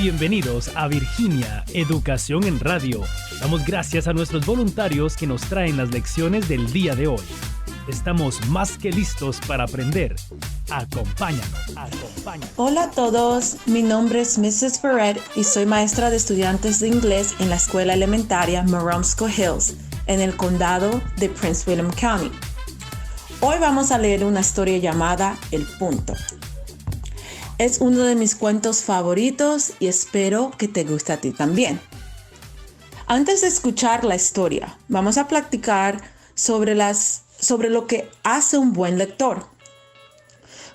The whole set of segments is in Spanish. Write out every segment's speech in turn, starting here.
Bienvenidos a Virginia, Educación en Radio. Damos gracias a nuestros voluntarios que nos traen las lecciones del día de hoy. Estamos más que listos para aprender. Acompáñanos. Hola a todos, mi nombre es Mrs. Ferret y soy maestra de estudiantes de inglés en la escuela elementaria Marumsco Hills, en el condado de Prince William County. Hoy vamos a leer una historia llamada El Punto. Es uno de mis cuentos favoritos y espero que te guste a ti también. Antes de escuchar la historia, vamos a platicar sobre lo que hace un buen lector.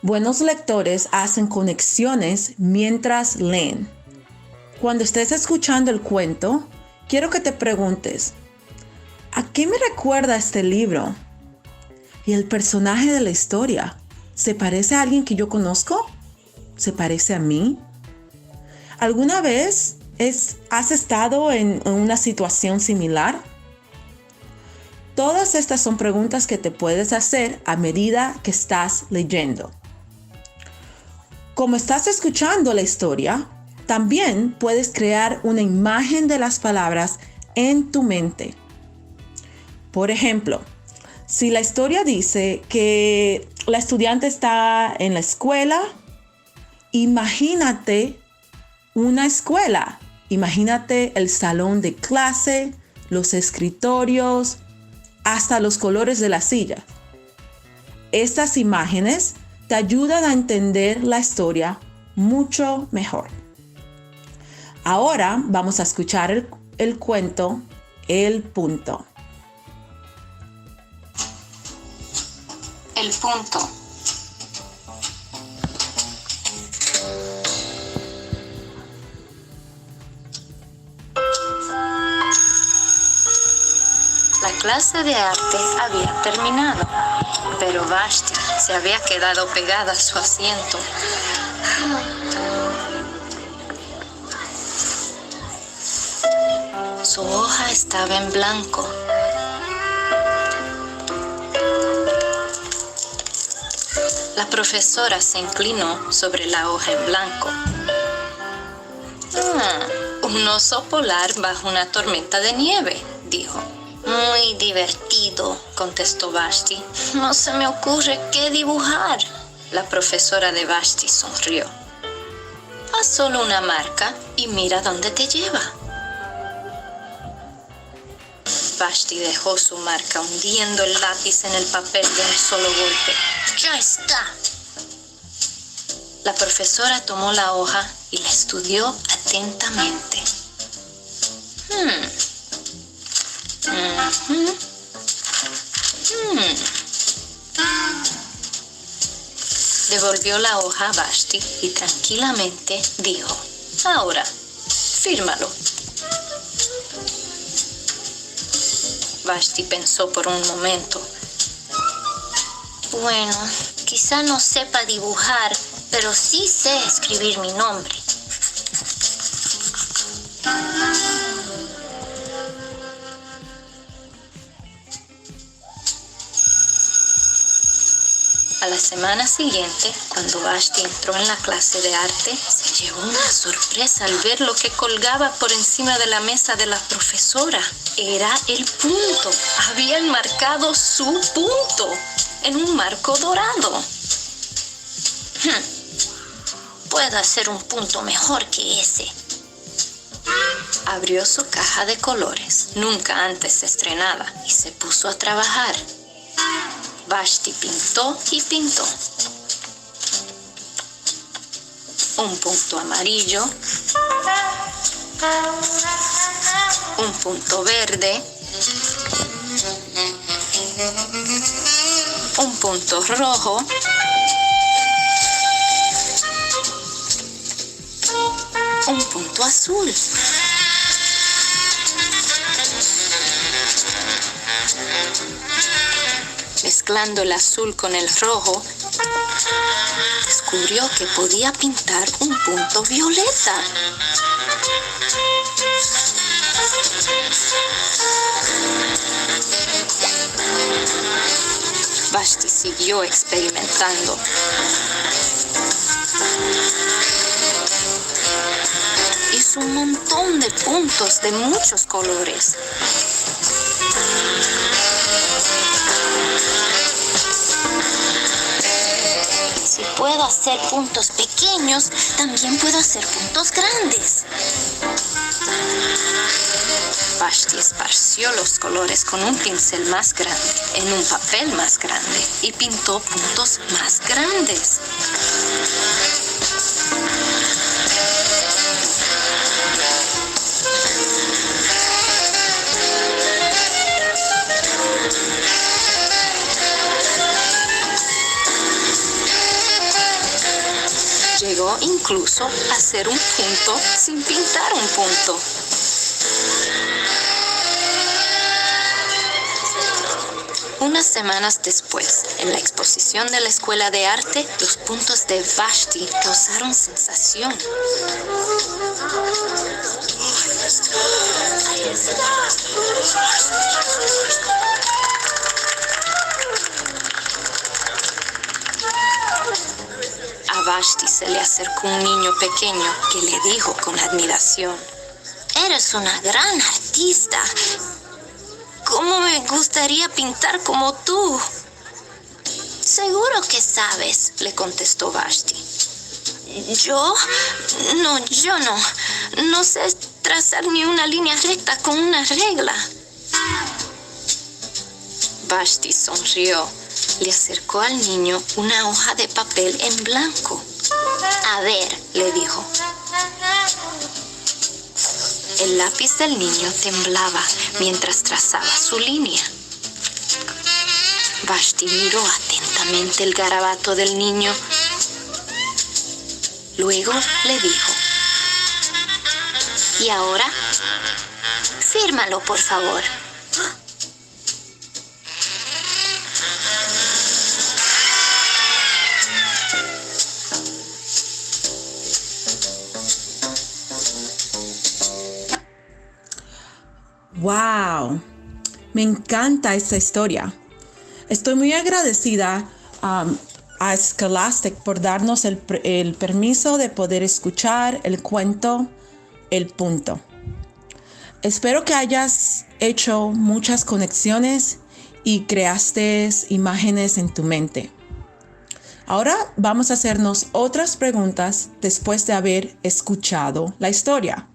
Buenos lectores hacen conexiones mientras leen. Cuando estés escuchando el cuento, quiero que te preguntes, ¿a qué me recuerda este libro? ¿Y el personaje de la historia? ¿Se parece a alguien que yo conozco? ¿Se parece a mí? ¿Alguna vez has estado en una situación similar? Todas estas son preguntas que te puedes hacer a medida que estás leyendo. Como estás escuchando la historia, también puedes crear una imagen de las palabras en tu mente. Por ejemplo, si la historia dice que la estudiante está en la escuela, imagínate una escuela. Imagínate el salón de clase, los escritorios, hasta los colores de la silla. Estas imágenes te ayudan a entender la historia mucho mejor. Ahora vamos a escuchar el cuento El Punto. El Punto. La clase de arte había terminado, pero Vashti se había quedado pegada a su asiento. Su hoja estaba en blanco. La profesora se inclinó sobre la hoja en blanco. Un oso polar bajo una tormenta de nieve, dijo. Muy divertido, contestó Vashti. No se me ocurre qué dibujar. La profesora de Vashti sonrió. Haz solo una marca y mira dónde te lleva. Vashti dejó su marca hundiendo el lápiz en el papel de un solo golpe. ¡Ya está! La profesora tomó la hoja y la estudió atentamente. Devolvió la hoja a Vashti y tranquilamente dijo, ahora, fírmalo. Vashti pensó por un momento. Bueno, quizá no sepa dibujar, pero sí sé escribir mi nombre. A la semana siguiente, cuando Vashti entró en la clase de arte, se llevó una sorpresa al ver lo que colgaba por encima de la mesa de la profesora. Era el punto. Habían marcado su punto en un marco dorado. Puedo hacer un punto mejor que ese. Abrió su caja de colores, nunca antes estrenada, y se puso a trabajar. Vashti pintó y pintó. Un punto amarillo, un punto verde, un punto rojo, un punto azul. Mezclando el azul con el rojo, descubrió que podía pintar un punto violeta. Vashti siguió experimentando. vimos un montón de puntos de muchos colores. Si puedo hacer puntos pequeños, también puedo hacer puntos grandes. Vashti esparció los colores con un pincel más grande, en un papel más grande, y pintó puntos más grandes. Llegó incluso a hacer un punto sin pintar un punto. Unas semanas después, en la exposición de la Escuela de Arte, los puntos de Vashti causaron sensación. A Vashti se le acercó un niño pequeño que le dijo con admiración: «Eres una gran artista. ¿Cómo me gustaría pintar como tú?» «Seguro que sabes», le contestó Vashti. «¿Yo? No, yo no. No sé trazar ni una línea recta con una regla». Vashti sonrió. Le acercó al niño una hoja de papel en blanco. «A ver», le dijo. El lápiz del niño temblaba mientras trazaba su línea. Vashti miró atentamente el garabato del niño. Luego le dijo: «¿Y ahora? Fírmalo, por favor». ¡Wow! Me encanta esta historia. Estoy muy agradecida a Scholastic por darnos el permiso de poder escuchar el cuento El Punto. Espero que hayas hecho muchas conexiones y creaste imágenes en tu mente. Ahora vamos a hacernos otras preguntas después de haber escuchado la historia.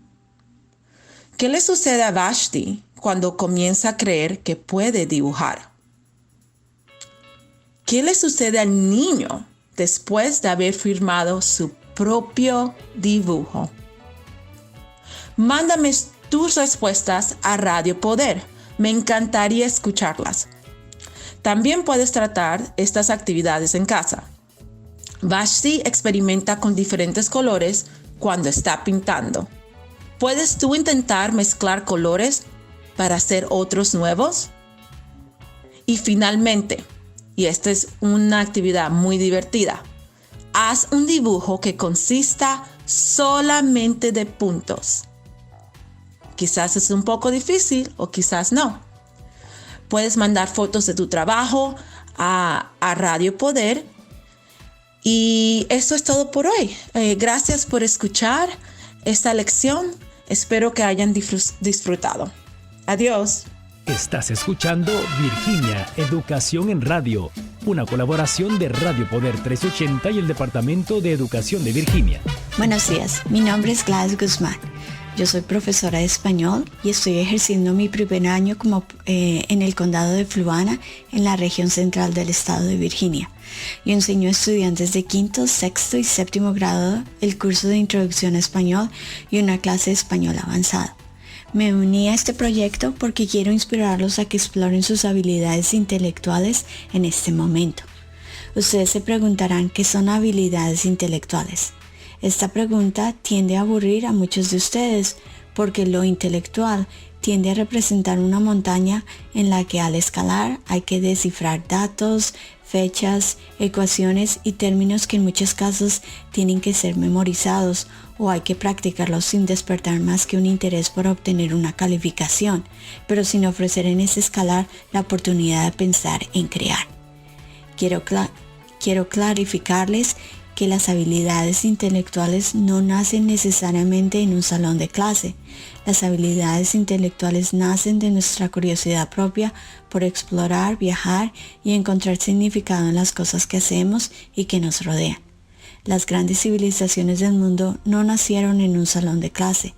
¿Qué le sucede a Vashti cuando comienza a creer que puede dibujar? ¿Qué le sucede al niño después de haber firmado su propio dibujo? Mándame tus respuestas a Radio Poder. Me encantaría escucharlas. También puedes tratar estas actividades en casa. Vashti experimenta con diferentes colores cuando está pintando. ¿Puedes tú intentar mezclar colores para hacer otros nuevos? Y finalmente, y esta es una actividad muy divertida, haz un dibujo que consista solamente de puntos. Quizás es un poco difícil o quizás no. Puedes mandar fotos de tu trabajo a Radio Poder. Y eso es todo por hoy. Gracias por escuchar esta lección. Espero que hayan disfrutado. Adiós. Estás escuchando Virginia, Educación en Radio, una colaboración de Radio Poder 380 y el Departamento de Educación de Virginia. Buenos días, mi nombre es Gladys Guzmán. Yo soy profesora de español y estoy ejerciendo mi primer año en el condado de Fluana, en la región central del estado de Virginia. Yo enseño a estudiantes de quinto, sexto y séptimo grado el curso de Introducción a Español y una clase de español avanzado. Me uní a este proyecto porque quiero inspirarlos a que exploren sus habilidades intelectuales en este momento. Ustedes se preguntarán qué son habilidades intelectuales. Esta pregunta tiende a aburrir a muchos de ustedes porque lo intelectual tiende a representar una montaña en la que al escalar hay que descifrar datos, fechas, ecuaciones y términos que en muchos casos tienen que ser memorizados o hay que practicarlos sin despertar más que un interés por obtener una calificación, pero sin ofrecer en ese escalar la oportunidad de pensar en crear. Quiero clarificarles que las habilidades intelectuales no nacen necesariamente en un salón de clase. Las habilidades intelectuales nacen de nuestra curiosidad propia por explorar, viajar y encontrar significado en las cosas que hacemos y que nos rodean. Las grandes civilizaciones del mundo no nacieron en un salón de clase.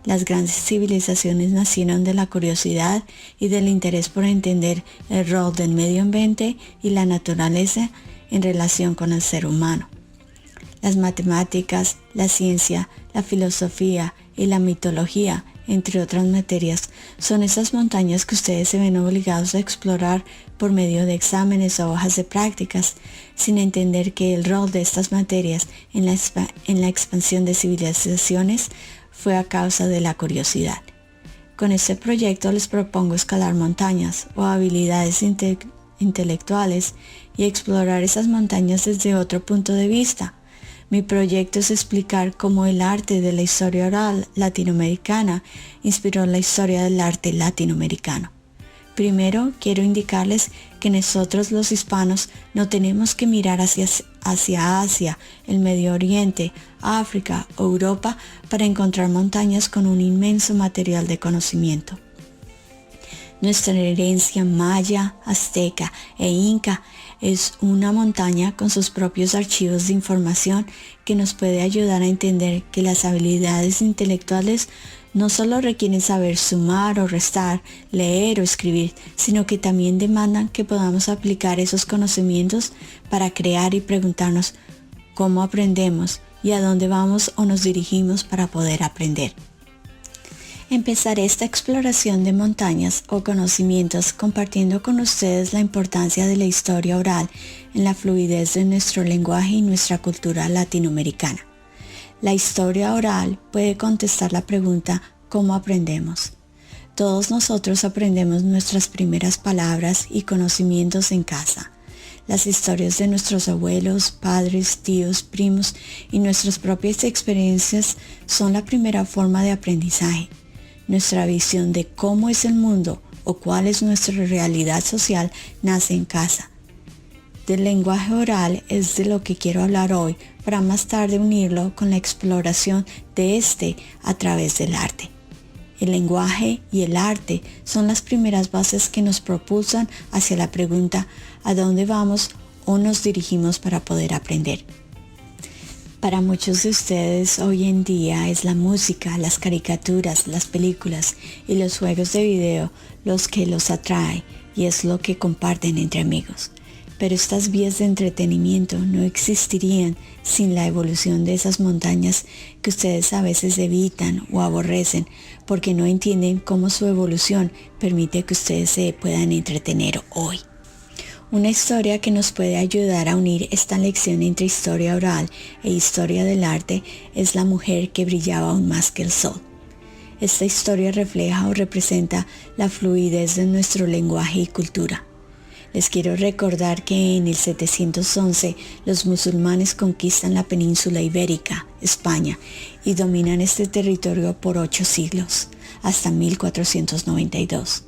Las grandes civilizaciones nacieron de la curiosidad y del interés por entender el rol del medio ambiente y la naturaleza en relación con el ser humano. Las matemáticas, la ciencia, la filosofía y la mitología, entre otras materias, son esas montañas que ustedes se ven obligados a explorar por medio de exámenes o hojas de prácticas, sin entender que el rol de estas materias en la expansión de civilizaciones fue a causa de la curiosidad. Con este proyecto les propongo escalar montañas o habilidades intelectuales y explorar esas montañas desde otro punto de vista. Mi proyecto es explicar cómo el arte de la historia oral latinoamericana inspiró la historia del arte latinoamericano. Primero, quiero indicarles que nosotros los hispanos no tenemos que mirar hacia Asia, el Medio Oriente, África o Europa para encontrar montañas con un inmenso material de conocimiento. Nuestra herencia maya, azteca e inca es una montaña con sus propios archivos de información que nos puede ayudar a entender que las habilidades intelectuales no solo requieren saber sumar o restar, leer o escribir, sino que también demandan que podamos aplicar esos conocimientos para crear y preguntarnos cómo aprendemos y a dónde vamos o nos dirigimos para poder aprender. Empezaré esta exploración de montañas o conocimientos compartiendo con ustedes la importancia de la historia oral en la fluidez de nuestro lenguaje y nuestra cultura latinoamericana. La historia oral puede contestar la pregunta ¿cómo aprendemos? Todos nosotros aprendemos nuestras primeras palabras y conocimientos en casa. Las historias de nuestros abuelos, padres, tíos, primos y nuestras propias experiencias son la primera forma de aprendizaje. Nuestra visión de cómo es el mundo o cuál es nuestra realidad social nace en casa. Del lenguaje oral es de lo que quiero hablar hoy, para más tarde unirlo con la exploración de este a través del arte. El lenguaje y el arte son las primeras bases que nos propulsan hacia la pregunta ¿a dónde vamos o nos dirigimos para poder aprender? Para muchos de ustedes hoy en día es la música, las caricaturas, las películas y los juegos de video los que los atrae y es lo que comparten entre amigos. Pero estas vías de entretenimiento no existirían sin la evolución de esas montañas que ustedes a veces evitan o aborrecen porque no entienden cómo su evolución permite que ustedes se puedan entretener hoy. Una historia que nos puede ayudar a unir esta lección entre historia oral e historia del arte es La mujer que brillaba aún más que el sol. Esta historia refleja o representa la fluidez de nuestro lenguaje y cultura. Les quiero recordar que en el 711 los musulmanes conquistan la península ibérica, España, y dominan este territorio por 8 siglos, hasta 1492.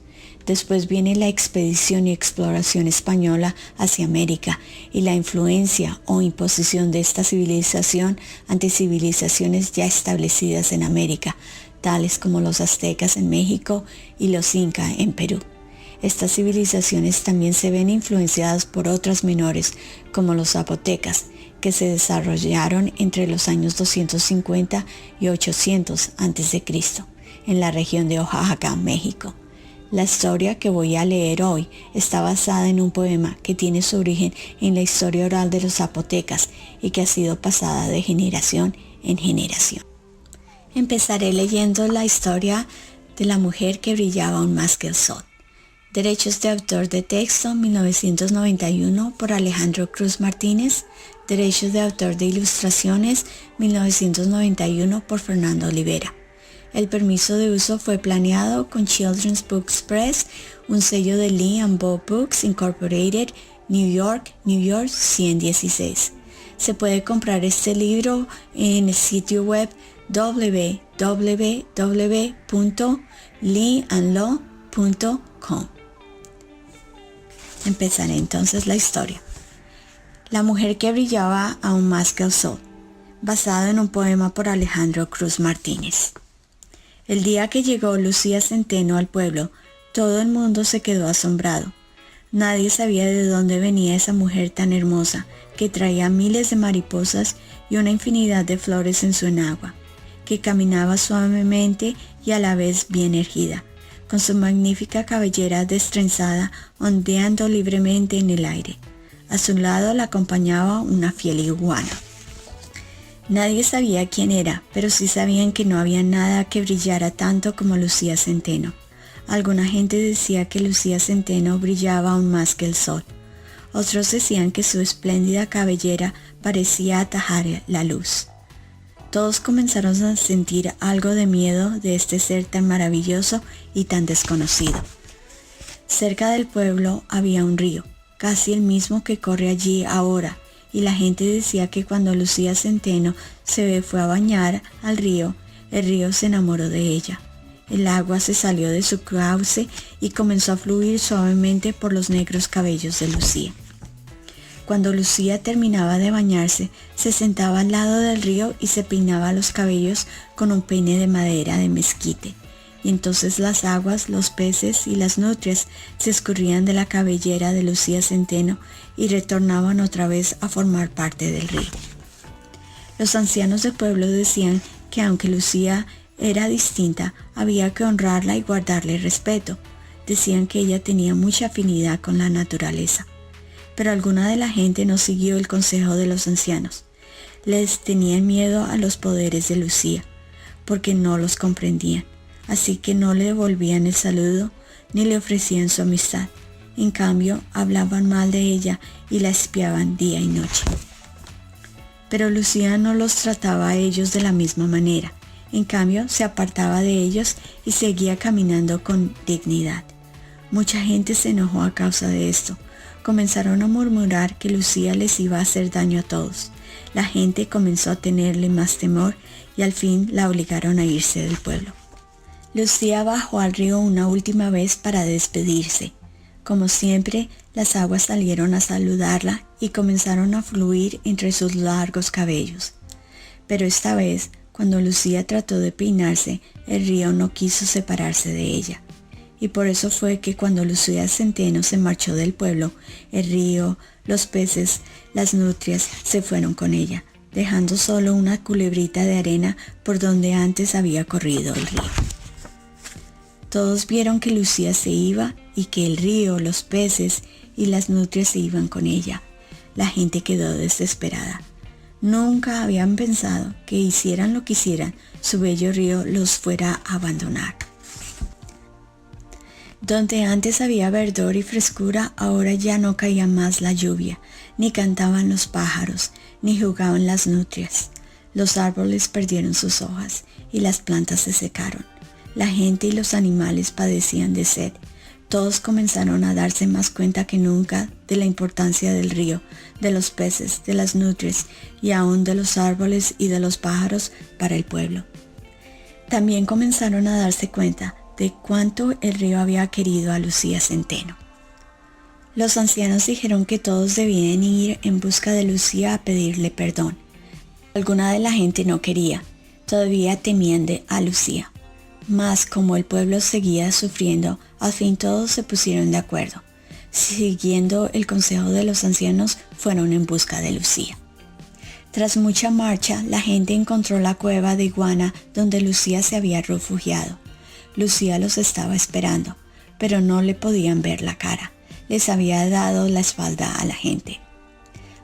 Después viene la expedición y exploración española hacia América y la influencia o imposición de esta civilización ante civilizaciones ya establecidas en América, tales como los aztecas en México y los incas en Perú. Estas civilizaciones también se ven influenciadas por otras menores, como los zapotecas, que se desarrollaron entre los años 250 y 800 a.C., en la región de Oaxaca, México. La historia que voy a leer hoy está basada en un poema que tiene su origen en la historia oral de los zapotecas y que ha sido pasada de generación en generación. Empezaré leyendo la historia de la mujer que brillaba aún más que el sol. Derechos de autor de texto 1991 por Alejandro Cruz Martínez. Derechos de autor de ilustraciones 1991 por Fernando Olivera. El permiso de uso fue planeado con Children's Books Press, un sello de Lee & Bow Books Incorporated, New York, 116. Se puede comprar este libro en el sitio web www.leeandlaw.com. Empezaré entonces la historia. La mujer que brillaba aún más que el sol, basado en un poema por Alejandro Cruz Martínez. El día que llegó Lucía Centeno al pueblo, todo el mundo se quedó asombrado. Nadie sabía de dónde venía esa mujer tan hermosa, que traía miles de mariposas y una infinidad de flores en su enagua, que caminaba suavemente y a la vez bien erguida, con su magnífica cabellera destrenzada ondeando libremente en el aire. A su lado la acompañaba una fiel iguana. Nadie sabía quién era, pero sí sabían que no había nada que brillara tanto como Lucía Centeno. Alguna gente decía que Lucía Centeno brillaba aún más que el sol. Otros decían que su espléndida cabellera parecía atajar la luz. Todos comenzaron a sentir algo de miedo de este ser tan maravilloso y tan desconocido. Cerca del pueblo había un río, casi el mismo que corre allí ahora, y la gente decía que cuando Lucía Centeno se fue a bañar al río, el río se enamoró de ella. El agua se salió de su cauce y comenzó a fluir suavemente por los negros cabellos de Lucía. Cuando Lucía terminaba de bañarse, se sentaba al lado del río y se peinaba los cabellos con un peine de madera de mezquite. Y entonces las aguas, los peces y las nutrias se escurrían de la cabellera de Lucía Centeno y retornaban otra vez a formar parte del río. Los ancianos del pueblo decían que aunque Lucía era distinta, había que honrarla y guardarle respeto. Decían que ella tenía mucha afinidad con la naturaleza. Pero alguna de la gente no siguió el consejo de los ancianos. Les tenían miedo a los poderes de Lucía, porque no los comprendían. Así que no le devolvían el saludo ni le ofrecían su amistad. En cambio, hablaban mal de ella y la espiaban día y noche. Pero Lucía no los trataba a ellos de la misma manera. En cambio, se apartaba de ellos y seguía caminando con dignidad. Mucha gente se enojó a causa de esto. Comenzaron a murmurar que Lucía les iba a hacer daño a todos. La gente comenzó a tenerle más temor y al fin la obligaron a irse del pueblo. Lucía bajó al río una última vez para despedirse. Como siempre, las aguas salieron a saludarla y comenzaron a fluir entre sus largos cabellos. Pero esta vez, cuando Lucía trató de peinarse, el río no quiso separarse de ella. Y por eso fue que cuando Lucía Centeno se marchó del pueblo, el río, los peces, las nutrias se fueron con ella, dejando solo una culebrita de arena por donde antes había corrido el río. Todos vieron que Lucía se iba y que el río, los peces y las nutrias se iban con ella. La gente quedó desesperada. Nunca habían pensado que hicieran lo que hicieran, su bello río los fuera a abandonar. Donde antes había verdor y frescura, ahora ya no caía más la lluvia, ni cantaban los pájaros, ni jugaban las nutrias. Los árboles perdieron sus hojas y las plantas se secaron. La gente y los animales padecían de sed. Todos comenzaron a darse más cuenta que nunca de la importancia del río, de los peces, de las nutrias y aún de los árboles y de los pájaros para el pueblo. También comenzaron a darse cuenta de cuánto el río había querido a Lucía Centeno. Los ancianos dijeron que todos debían ir en busca de Lucía a pedirle perdón. Alguna de la gente no quería, todavía temían a Lucía. Mas como el pueblo seguía sufriendo, al fin todos se pusieron de acuerdo. Siguiendo el consejo de los ancianos, fueron en busca de Lucía. Tras mucha marcha, la gente encontró la cueva de iguana donde Lucía se había refugiado. Lucía los estaba esperando, pero no le podían ver la cara. Les había dado la espalda a la gente.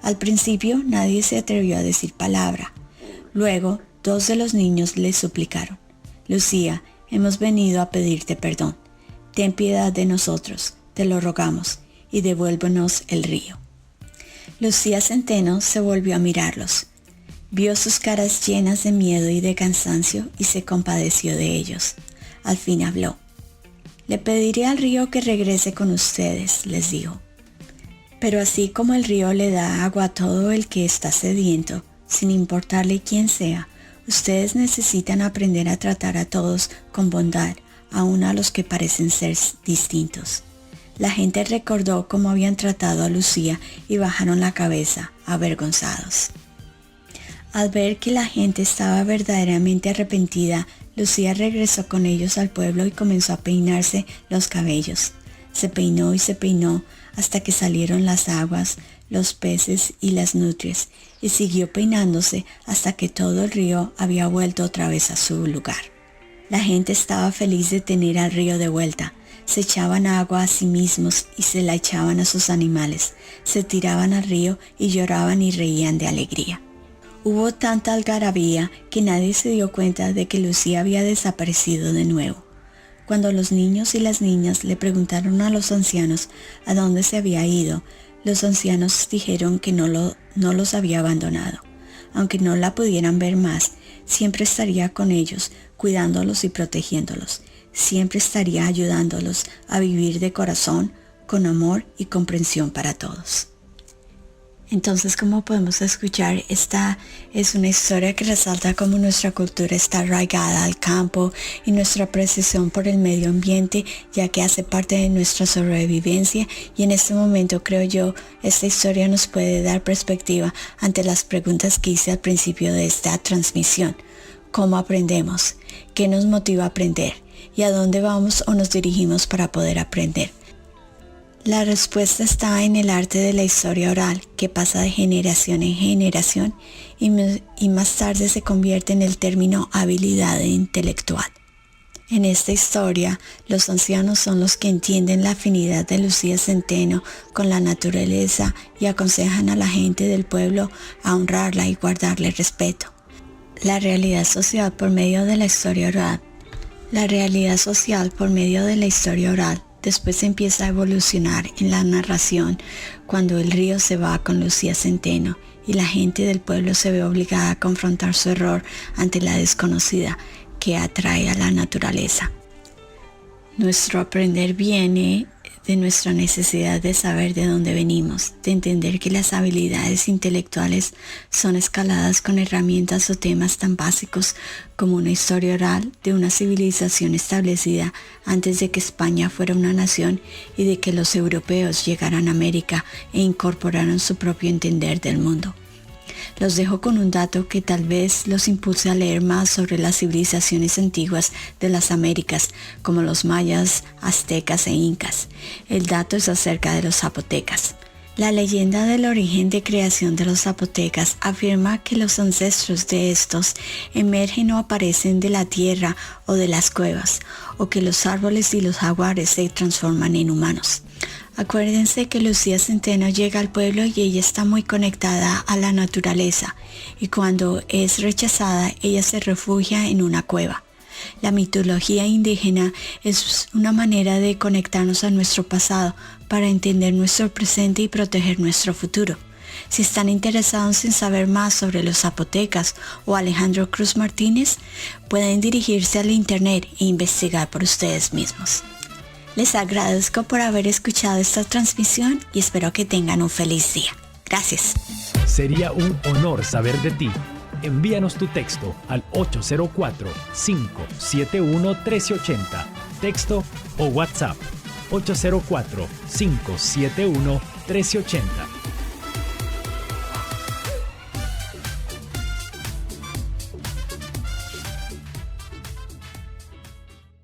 Al principio nadie se atrevió a decir palabra. Luego, dos de los niños le suplicaron: Lucía, hemos venido a pedirte perdón. Ten piedad de nosotros, te lo rogamos, y devuélvenos el río. Lucía Centeno se volvió a mirarlos. Vio sus caras llenas de miedo y de cansancio y se compadeció de ellos. Al fin habló. Le pediré al río que regrese con ustedes, les dijo. Pero así como el río le da agua a todo el que está sediento, sin importarle quién sea, ustedes necesitan aprender a tratar a todos con bondad, aun a los que parecen ser distintos. La gente recordó cómo habían tratado a Lucía y bajaron la cabeza, avergonzados. Al ver que la gente estaba verdaderamente arrepentida, Lucía regresó con ellos al pueblo y comenzó a peinarse los cabellos. Se peinó y se peinó hasta que salieron las aguas, los peces y las nutrias, y siguió peinándose hasta que todo el río había vuelto otra vez a su lugar. La gente estaba feliz de tener al río de vuelta. Se echaban agua a sí mismos y se la echaban a sus animales. Se tiraban al río y lloraban y reían de alegría. Hubo tanta algarabía que nadie se dio cuenta de que Lucía había desaparecido de nuevo. Cuando los niños y las niñas le preguntaron a los ancianos a dónde se había ido, los ancianos dijeron que no los había abandonado. Aunque no la pudieran ver más, siempre estaría con ellos, cuidándolos y protegiéndolos. Siempre estaría ayudándolos a vivir de corazón, con amor y comprensión para todos. Entonces, como podemos escuchar, esta es una historia que resalta cómo nuestra cultura está arraigada al campo y nuestra apreciación por el medio ambiente, ya que hace parte de nuestra sobrevivencia. Y en este momento, creo yo, esta historia nos puede dar perspectiva ante las preguntas que hice al principio de esta transmisión. ¿Cómo aprendemos? ¿Qué nos motiva a aprender? ¿Y a dónde vamos o nos dirigimos para poder aprender? La respuesta está en el arte de la historia oral, que pasa de generación en generación y más tarde se convierte en el término habilidad intelectual. En esta historia, los ancianos son los que entienden la afinidad de Lucía Centeno con la naturaleza y aconsejan a la gente del pueblo a honrarla y guardarle respeto. La realidad social por medio de la historia oral. La realidad social por medio de la historia oral después empieza a evolucionar en la narración cuando el río se va con Lucía Centeno y la gente del pueblo se ve obligada a confrontar su error ante la desconocida que atrae a la naturaleza. Nuestro aprender viene de nuestra necesidad de saber de dónde venimos, de entender que las habilidades intelectuales son escaladas con herramientas o temas tan básicos como una historia oral de una civilización establecida antes de que España fuera una nación y de que los europeos llegaran a América e incorporaran su propio entender del mundo. Los dejo con un dato que tal vez los impulse a leer más sobre las civilizaciones antiguas de las Américas, como los mayas, aztecas e incas. El dato es acerca de los zapotecas. La leyenda del origen de creación de los zapotecas afirma que los ancestros de estos emergen o aparecen de la tierra o de las cuevas, o que los árboles y los jaguares se transforman en humanos. Acuérdense que Lucía Centeno llega al pueblo y ella está muy conectada a la naturaleza, y cuando es rechazada, ella se refugia en una cueva. La mitología indígena es una manera de conectarnos a nuestro pasado para entender nuestro presente y proteger nuestro futuro. Si están interesados en saber más sobre los zapotecas o Alejandro Cruz Martínez, pueden dirigirse al internet e investigar por ustedes mismos. Les agradezco por haber escuchado esta transmisión y espero que tengan un feliz día. Gracias. Sería un honor saber de ti. Envíanos tu texto al 804-571-1380, texto o WhatsApp 804-571-1380.